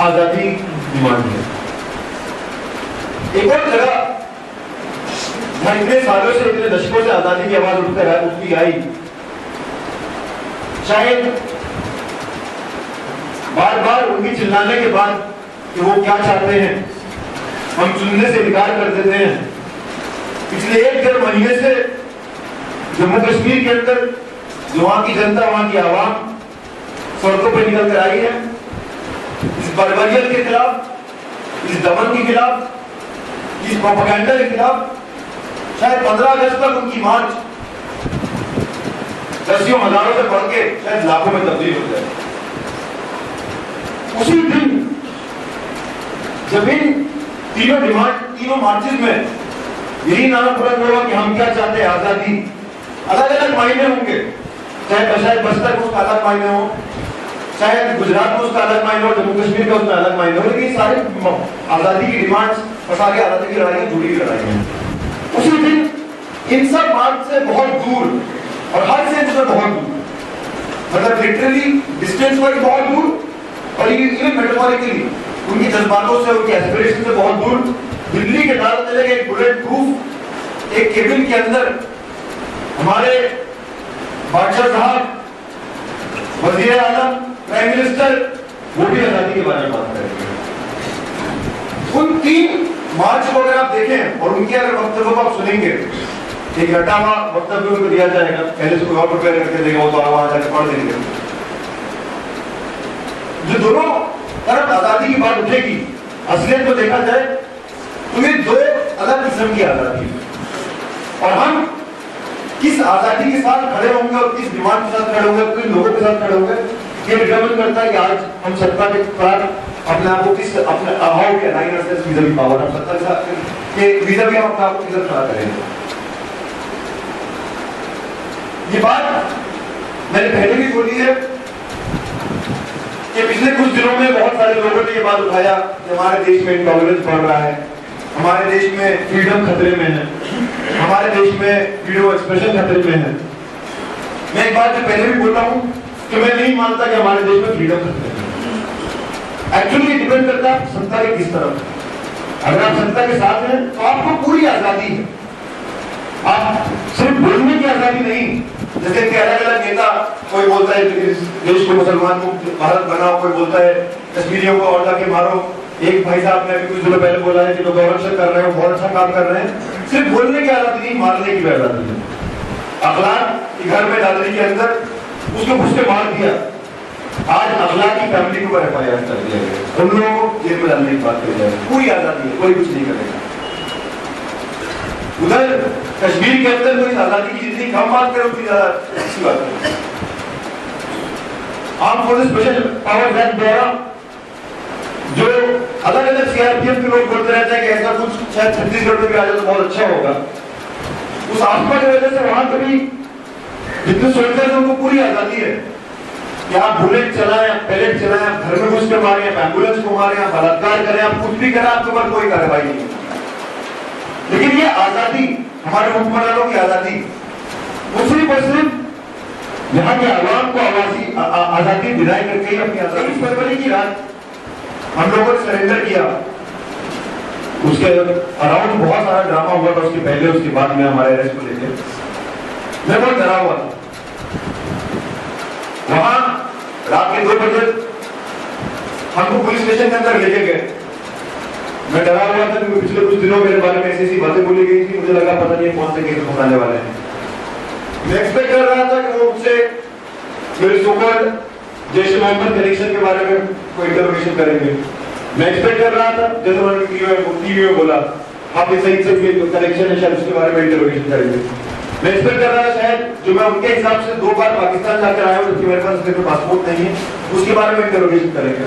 आजादी डिमांड है। एक और जगह जहां इतने सालों से, इतने दशकों से आजादी की आवाज उठती आई, शायद बार बार उनकी चिल्लाने के बाद कि वो क्या चाहते हैं हम सुनने से इनकार कर देते हैं। पिछले 1-1.5 महीने से जम्मू कश्मीर के अंदर जो वहां की जनता, वहां की आवाम सड़कों पर निकल कर आई है इस बर्बरियत के खिलाफ, इस दमन के खिलाफ, इस प्रोपेगेंडा के खिलाफ। शायद 15 अगस्त तक उनकी मार्च दसियों हजारों से बढ़ के शायद लाखों में तब्दील हो जाए। उसी दिन जब इन तीनों मार्चेस में यही नारा बुलंद होगा कि हम क्या चाहते हैं, आजादी। अलग अलग मायने होंगे, शायद बस्तर में उसका अलग मायने हो, शायद गुजरात में उसका अलग मायने हो, जम्मू कश्मीर का उसमें अलग मायने हो, लेकिन सारे आजादी की डिमांड्स और सारी आजादी की लड़ाइयां जुड़ी हुई लड़ाइयां हैं। उसी दिन इन सब मार्च से बहुत दूर और हर सेंस में बहुत दूर, मतलब लिटरली डिस्टेंस वाइज बहुत दूर और इवन मेटाफोरिकली उनकी जज्बातों से, उनकी एस्पिरेशन से बहुत दूर, दिल्ली के लाल किले के एक बुलेट प्रूफ एक केबिन के अंदर हमारे बादशाह साहब, वजीर आजम, प्राइम मिनिस्टर, वो भी आजादी के बारे में बात करेंगे। उन 3 मार्च को अगर आप देखें और उनके अगर वक्तव्य को आप सुनेंगे, एक रटा हुआ वक्तव्य उनको दिया जाएगा, पहले से कोई और प्रिपेयर करके देगा, वो तो वहां जाकर पढ़ देंगे। जो दोनों तरफ आजादी की बात उठेगी, असलियत को देखा जाए तो ये 2 अलग किस्म की आजादी है। और हम किस आजादी के साथ खड़े होंगे और किस डिमांड के साथ खड़े होंगे, किन लोगों के साथ खड़े होंगे, ये डिटरमाइन करता है कि आज हम सत्ता के साथ अपने आप को किस, अपने how we align ourselves with power, हम सत्ता के साथ के विद-इन हम अपने आप को किधर खड़ा करेंगे। ये बात मैंने पहले भी बोली है कि पिछले कुछ दिनों में बहुत सारे लोगों ने ये बात उठाया कि हमारे देश में इंटॉलरेंस बढ़ रहा है, हमारे देश में फ्रीडम खतरे में है, हमारे देश में फ्रीडम ऑफ एक्सप्रेशन खतरे में है। मैं एक बात पहले भी बोला हूं कि मैं नहीं मानता कि हमारे देश में फ्रीडम खतरे में है। एक्चुअली डिपेंड करता है सत्ता के किस तरफ। अगर आप सत्ता के साथ हैं तो आपको पूरी आजादी है, आप सिर्फ बोलने की आजादी नहीं, जैसे कि अलग अलग नेता, कोई बोलता है देश को मुसलमान मुक्त भारत बनाओ, कोई बोलता है कश्मीरियों को और जाके मारो। एक भाई साहब ने अभी कुछ दिनों पहले बोला है कि लोग गौरक्षण कर रहे हैं, बहुत अच्छा काम कर रहे हैं। सिर्फ बोलने की आजादी नहीं, मारने की आजादी है। अखलाक की घर में डालने के अंदर उसको घुस के मार दिया, आज अखलाक की फैमिली को FIR कर दिया गया, उन लोगों को जेल में डालने की बात करी जाए। पूरी आजादी है, कोई कुछ नहीं करेगा। उधर कश्मीर के अंदर कोई आजादी की जितनी कम बात करे उतनी ज्यादा अच्छी बात है। Arm forces special power act द्वारा जो अलग अलग CRPF के लोग बोलते रहते हैं कि ऐसा कुछ शायद छत्तीसगढ़ में भी आ जाए तो बहुत अच्छा होगा, उस आत्मा की वजह से वहां कभी जितने सोल्जर्स हैं उनको पूरी आजादी है कि आप बुलेट चलाएं, आप पैलेट चलाएं, आप घर में घुस के मारें, आप एम्बुलेंस को मारें, आप बलात्कार करें, आप कुछ भी करें, आपके ऊपर कोई कार्रवाई नहीं। लेकिन ये आजादी, हमारे हुक्मरानों की आजादी, वो सिर्फ और सिर्फ यहाँ के आवाम को आजादी दिलाई करके अपनी आजादी। 23 फरवरी की रात हम लोगों ने सरेंडर किया, उसके अराउंड बहुत सारा ड्रामा हुआ था, उसके पहले उसके बाद में हमारे अरेस्ट को लेकर मैं बहुत डरा हुआ था। वहां रात के 2 बजे हमको पुलिस स्टेशन के अंदर लेके गए। मैं डरा हुआ था क्योंकि पिछले कुछ दिनों मेरे बारे में ऐसी बातें बोली गई थी, मुझे लगा पता नहीं कौन से केस पकड़ाने वाले हैं। मैं एक्सपेक्ट कर रहा था कि वो मुझसे मेरे सोकॉल्ड जैश मोहम्मद कनेक्शन के बारे में कोई इंटरोगेशन करेंगे। मैं एक्सपेक्ट कर रहा था, जैसे उन्होंने टीवी में बोला, आप ये सही से कनेक्शन है, शायद उसके बारे में इंटरोगेशन करेंगे। मैं एक्सपेक्ट कर रहा था शायद जो मैं उनके हिसाब से 2 बार पाकिस्तान जाकर आया हूँ, जबकि मेरे पास उसके पासपोर्ट नहीं है, उसके बारे में इंटरोगेशन करेंगे।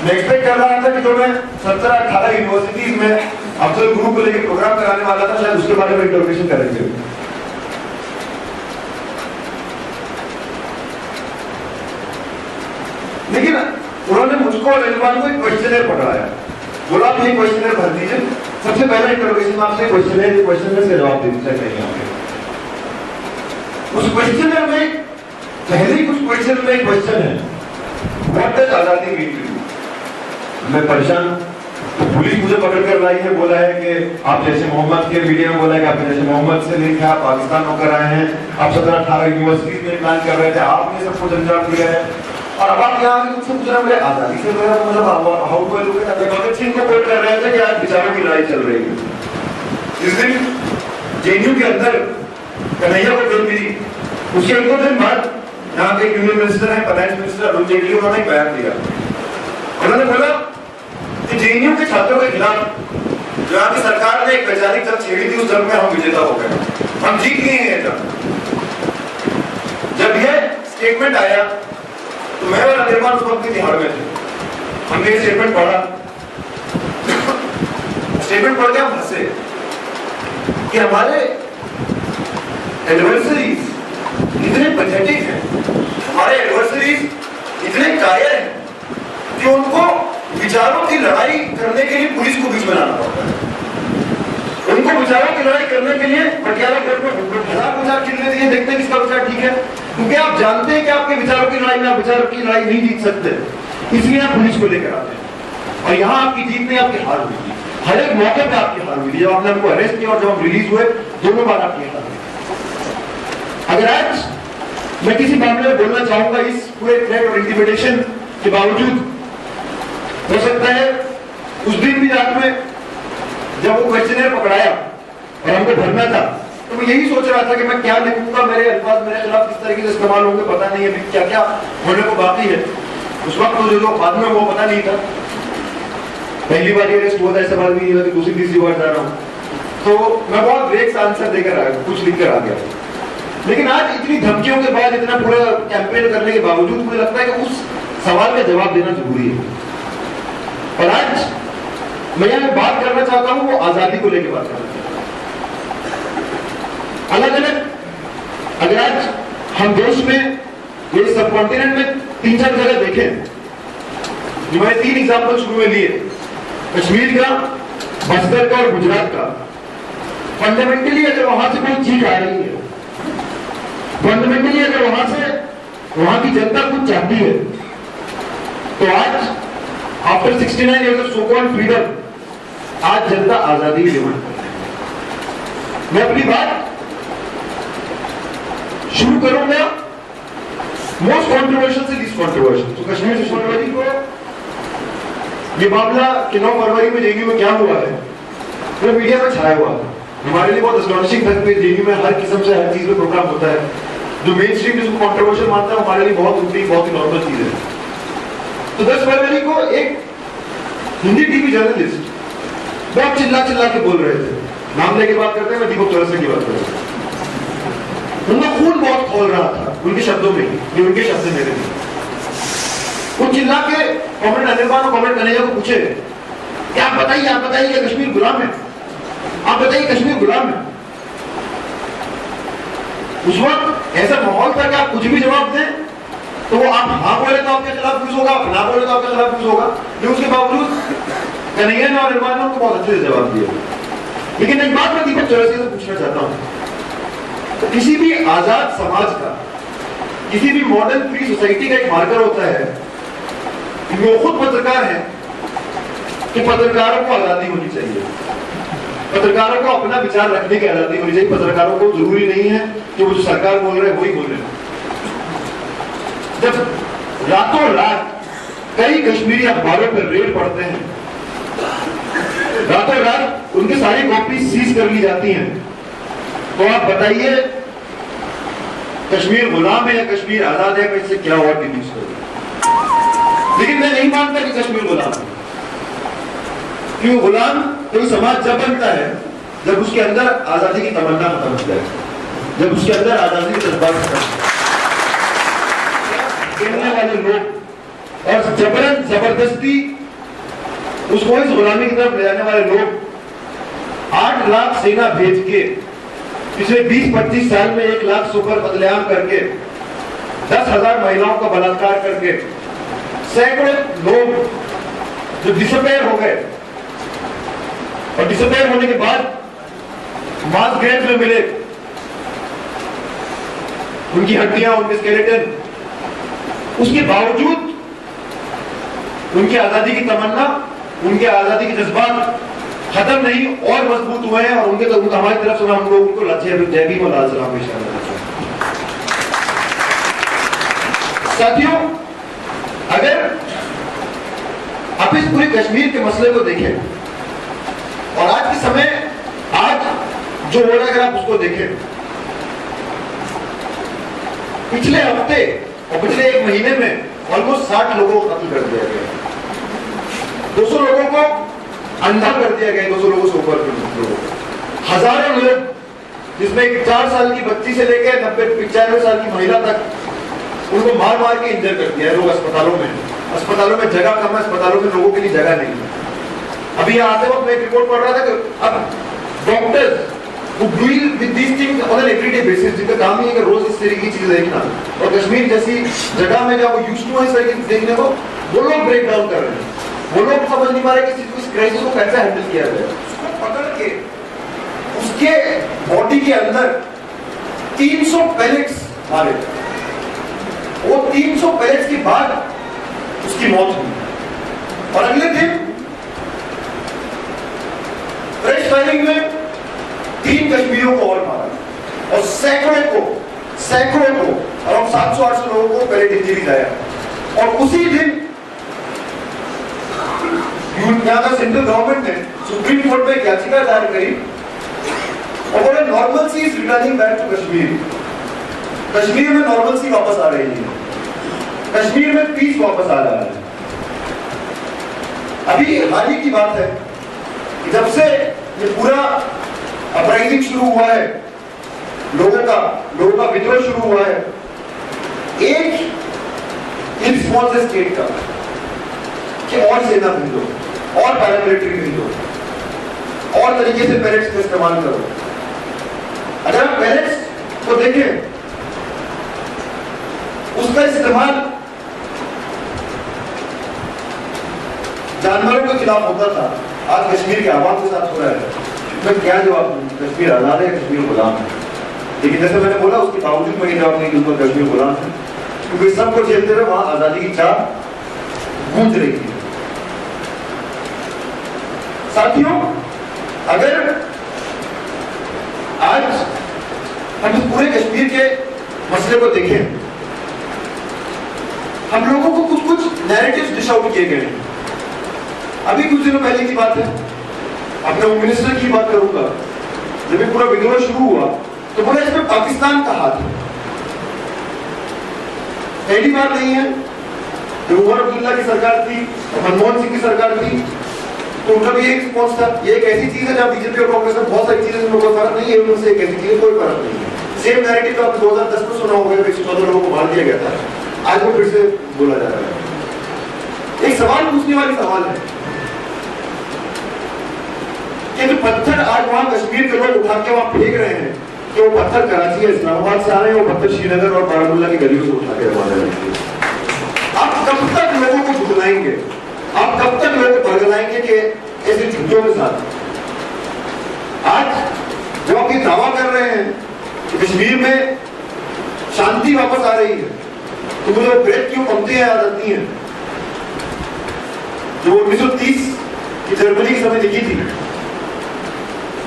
मैं एक्सपेक्ट कर रहा था कि जो मैं 17-18 यूनिवर्सिटीज में अफजल गुरु को लेकर प्रोग्राम कराने वाला था, शायद उसके बारे में इंटरोगेशन करेंगे। लेकिन उन्होंने मुझको और इल्मान को एक क्वेश्चनर पकड़ाया, बोला आप ये क्वेश्चनर भर दीजिए, सबसे पहला इंटरोगेशन आपसे क्वेश्चनर से जवाब दे दीजिए। उस क्वेश्चनर में पहले ही कुछ क्वेश्चन में क्वेश्चन है, व्हाट डज आजादी मीन टू यू? मैं परेशान, तो पुलिस मुझे पकड़ कर लाई है, बोला है कि आप जैसे मोहम्मद के मीडिया में बोला है कि आप जैसे मोहम्मद से लिंक है, आप पाकिस्तान होकर आए हैं, आप 17-18 यूनिवर्सिटी में प्लान कर रहे थे, आपने सबको अंजाम दिया है, और अब आप यहाँ मुझसे पूछ रहे हैं आजादी से मेरा मतलब how do I look at Bhagat Singh को कोट कर रहे थे कि आज विचारों की लड़ाई चल रही है। इस दिन जेएनयू के अंदर कन्हैया को बेल मिली, उसके एक दो दिन बाद यहाँ के यूनियन मिनिस्टर है, फाइनेंस मिनिस्टर अरुण जेटली, उन्होंने एक बयान दिया। उन्होंने बोला कि जेएनयू के छात्रों के खिलाफ जो यहाँ की सरकार ने एक वैचारिक जंग छेड़ी थी, उस जंग में हम विजेता हो गए, हम जीत गए हैं जंग। जब यह स्टेटमेंट आया तो मैं और अनिर्बान उस वक्त तिहाड़ में थे, हमने ये स्टेटमेंट पढ़ा, स्टेटमेंट पढ़ के हम हंसे कि हमारे एडवर्सरीज इतने पैथेटिक हैं, हमारे एडवर्सरीज इतने कायर हैं कि उनको विचारों की लड़ाई करने के लिए पुलिस को बीच में लाना पड़ता है। उनको विचारों की लड़ाई करने के लिए पटियाला कोर्ट में 1000 विचार खिलने दिए, देखते हैं किसका विचार ठीक है, क्योंकि आप जानते हैं कि आपके विचारों की लड़ाई में आप विचारों की लड़ाई नहीं जीत सकते, इसलिए आप पुलिस को लेकर आते हैं। और यहाँ आपकी जीत नहीं, आपकी हार हुई, हर एक मौके पे आपकी हार हुई। जब आपने हमको अरेस्ट किया और जब हम रिलीज हुए, दोनों बार आपकी हार हुई। अगर आज मैं किसी मामले में बोलना चाहूंगा, इस पूरे थ्रेट और इंटिमिडेशन के बावजूद, हो सकता है उस दिन भी रात में जब वो क्वेश्चनर पकड़ाया और हमको भरना था, तो मैं यही सोच रहा था कि मैं क्या लिखूंगा, मेरे अल्फाज मेरे खिलाफ किस तरीके से इस्तेमाल होंगे, पता नहीं है क्या क्या होने को बाकी है। उस वक्त तो जो बाद में वो पता नहीं था, पहली बार ये अरेस्ट हुआ था, ऐसा बात नहीं हुआ कि दूसरी तीसरी बार जा रहा हूँ, तो मैं बहुत ब्रेक आंसर देकर आ गया, कुछ लिख कर आ गया। लेकिन आज इतनी धमकियों के बाद, इतना पूरा कैंपेन करने के बावजूद मुझे लगता है कि उस सवाल का जवाब देना जरूरी है। और आज मैं यहाँ बात करना चाहता हूँ, वो आजादी को लेकर बात करना चाहता हूँ। अलग अलग अगर आज हम देश में, ये सब कॉन्टिनेंट में 3-4 जगह देखें, जो मैंने 3 एग्जाम्पल शुरू में लिए, कश्मीर का, बस्तर का और गुजरात का, फंडामेंटली अगर वहां से कोई चीज आ रही है, फंडामेंटली अगर वहां से वहां की जनता कुछ चाहती है, तो आज after 69 years of so-called freedom, आज जनता आजादी की डिमांड करती है। मैं अपनी बात शुरू करूंगा मोस्ट कॉन्ट्रोवर्शियल से लीस्ट कॉन्ट्रोवर्शियल। तो कश्मीर से फरवरी को ये मामला कि 9 फरवरी में जेएनयू में क्या हुआ है, तो मीडिया में छाया हुआ था। हमारे लिए बहुत एस्टोनिशिंग था कि जेएनयू में हर किस्म से हर चीज में प्रोग्राम होता है, जो मेन स्ट्रीम जिसको कॉन्ट्रोवर्शियल मानता है, हमारे लिए बहुत ऊपरी, बहुत ही नॉर्मल चीज है। तो 10 फरवरी को एक हिंदी टीवी जर्नलिस्ट बहुत चिल्ला के बोल रहे थे, नाम लेके बात करते हैं, मैं दीपक चौरसिया की बात कर रहा हूं। उनका खून बहुत खोल रहा था, उनके शब्दों में, ये उनके शब्द मेरे थे। वो चिल्ला के कॉमरेड अनिर्बान और कॉमरेड कन्हैया को पूछे कि आप बताइए कि कश्मीर गुलाम है, आप बताइए कश्मीर गुलाम है। उस वक्त ऐसा माहौल था कि आप कुछ भी जवाब दें तो वो आप हाँ बोले तो आपके खिलाफ यूज होगा, आप ना बोले तो आपके खिलाफ यूज होगा। लेकिन उसके बावजूद कन्हैया ने और अनिर्बान ने उनको बहुत अच्छे से जवाब दिया। लेकिन एक बात मैं दीपक चौरसिया से पूछना चाहता हूं, तो किसी भी आजाद समाज का, किसी भी मॉडर्न फ्री सोसाइटी का एक मार्कर होता है, वो खुद पत्रकार है, कि पत्रकारों को आजादी होनी चाहिए, पत्रकारों को अपना विचार रखने की आजादी होनी चाहिए। पत्रकारों को जरूरी नहीं है कि वो जो सरकार बोल रहे हैं वही बोल रहे हैं। जब रातों रात कई कश्मीरी अखबारों पर रेड पड़ते हैं, रातों रात उनकी सारी कॉपी सीज कर ली जाती हैं, तो आप बताइए कश्मीर गुलाम है या कश्मीर आजाद है, इससे क्या और डिफ्यूज करें। लेकिन मैं नहीं मानता कि कश्मीर गुलाम है, क्यों गुलाम कोई समाज जब बनता है जब उसके अंदर आजादी की तमन्ना खत्म हो जाए, जब उसके अंदर आजादी की जज्बात खत्म वाले लोग और जबरन जबरदस्ती उसको इस गुलामी की तरफ ले जाने वाले लोग 8 लाख सेना भेज के पिछले 20-25 साल में 1 लाख सुपर कत्लेआम करके 10,000 महिलाओं का बलात्कार करके सैकड़ों लोग जो डिसअपेयर हो गए, और डिसअपेयर होने के बाद मास ग्रेव में मिले, उनकी हड्डियां, उनके स्केलेटन, उसके बावजूद उनकी आजादी की तमन्ना, उनके आजादी के जज्बात खत्म नहीं और मजबूत हुए हैं और उनके तो हमारी तरफ से हम लोग उनको जय भीम और लाल सलाम पेश करना चाहते हैं। साथियों, अगर आप इस पूरे कश्मीर के मसले को देखें और आज के समय आज जो हो रहा है अगर आप उसको देखें, पिछले हफ्ते और पिछले एक महीने में ऑलमोस्ट 60 लोगों को कत्ल कर दिया गया, 200 लोगों को अंधा कर दिया गया, 200 लोगों से ऊपर लोगों, हजारों लोग जिसमें एक 4 साल की बच्ची से लेकर 90-95 साल की महिला तक, उनको मार मार के इंजर कर दिया है लोग अस्पतालों में जगह कम है, अस्पतालों में लोगों के लिए जगह नहीं है। अभी यहाँ आते वक्त मैं एक रिपोर्ट पढ़ रहा था कि अब doctors who deal with these things on an everyday basis, जिनका काम ही है कि रोज इस तरह की चीजें देखना, और कश्मीर जैसी जगह में जब वो यूज्ड टू है इस तरह की देखने को, वो लोग ब्रेक डाउन कर रहे हैं, वो लोग समझ नहीं पा रहे कि इस क्राइसिस को कैसे हैंडल किया जाए। उसको पकड़ के उसके बॉडी के अंदर 300 पैलेट्स मारे, वो 300 पैलेट्स के बाद उसकी मौत हुई और अगले दिन फ्रेश फायरिंग में 3 कश्मीरियों को और मारा और सैकड़ों को अराउंड 700-800 लोगों को पैलेट इंजरीज आया। और उसी दिन यहाँ का सेंट्रल गवर्नमेंट ने सुप्रीम कोर्ट में याचिका दायर करी और बोले normalcy is returning back to Kashmir, Kashmir में नॉर्मलसी वापस आ रही है, कश्मीर में पीस वापस आ रहा है। अभी हाल ही की बात है, जब से ये पूरा अपराइजिंग शुरू हुआ है, लोगों का विद्रोह शुरू हुआ है, एक इन रिस्पॉन्स स्टेट का कि और सेना भेजो और पैरामिलिट्री भेजो और तरीके से पैलेट्स का इस्तेमाल करो। अगर आप पैलेट्स को देखें, उसका इस्तेमाल जानवरों के खिलाफ होता था, आज कश्मीर के आवाम के साथ हो रहा है। मैं क्या जवाब दूं? कश्मीर आजाद है, कश्मीर गुलाम है। लेकिन जैसे मैंने बोला, उसके बावजूद मैं ये जवाब नहीं दूंगा कश्मीर गुलाम है, क्योंकि सबको झेलते रहे वहां आजादी की चाह गूंज रही थी। साथियों, अगर आज हम इस पूरे कश्मीर के मसले को देखें, हम लोगों को कुछ नैरेटिव्स डिश आउट किए गए हैं। अभी कुछ दिनों पहले की बात है, अपने होम मिनिस्टर की बात करूंगा, जब ये पूरा विद्रोह शुरू हुआ तो बोला इसमें पाकिस्तान का हाथ है। पहली बात नहीं है, जब उमर अब्दुल्ला की सरकार थी और मनमोहन सिंह की सरकार थी तो उनका भी एक रिस्पॉन्स था। ये एक ऐसी चीज है जब बीजेपी और कांग्रेस में बहुत सारी चीजें में कोई फर्क नहीं है, उनसे एक ऐसी चीज कोई फर्क नहीं है। सेम नैरेटिव आपने 2010 में सुना होगा, 114 लोगों को मार दिया गया था, आज वो फिर से बोला जा रहा है। एक सवाल पूछने वाली सवाल है कि जो पत्थर आज वहां कश्मीर के लोग उठा के वहां फेंक रहे हैं, कि वो पत्थर कराची या इस्लामाबाद से आ रहे हैं, वो पत्थर श्रीनगर और बारामूला की गलियों से उठा के रवाना रहेंगे। आप कब तक लोगों को झुठलाएंगे? आप कब तक लोगों को भड़काएंगे कि ऐसे झूठों के साथ? आज जब आप ये दावा कर रहे हैं कि कश्मीर में शांति वापस आ रही है, तो मुझे वो ब्रेक क्यों पंक्तियां याद आती हैं जो 1930 की जर्मनी के समय लिखी थी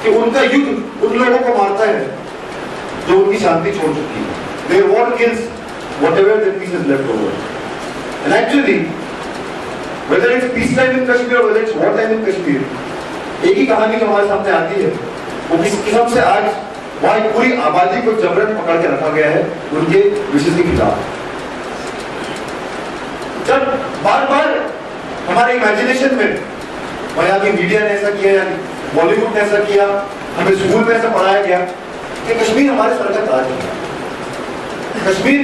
कि उनका युद्ध उन लोगों को मारता है जो उनकी शांति छोड़ चुकी है। Their war kills whatever the peace is left over. And actually, whether it's peace time in Kashmir or whether it's war time in Kashmir, एक ही कहानी जो हमारे सामने आती है, वो किस किस्म से आज वहाँ एक पूरी आबादी को जबरन पकड़ के रखा गया है उनके विशेष के खिलाफ। जब बार बार हमारे इमेजिनेशन में यहाँ की मीडिया ने ऐसा किया, बॉलीवुड ने ऐसा किया, हमें स्कूल में ऐसा पढ़ाया गया कि कश्मीर हमारे सर का ताज है, कश्मीर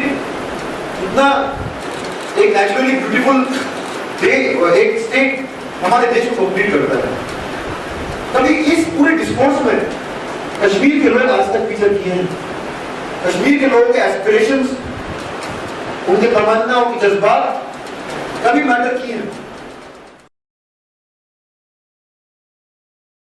इतना एक नेचुरली ब्यूटीफुल एक स्टेट हमारे देश को कंप्लीट करता है। कभी इस पूरे डिस्कोर्स में कश्मीर के लोग आज तक फीचर किए हैं? कश्मीर के लोगों के एस्पिरेशंस, उनके तमन्ना, उनके जज्बात कभी मैटर किए हैं?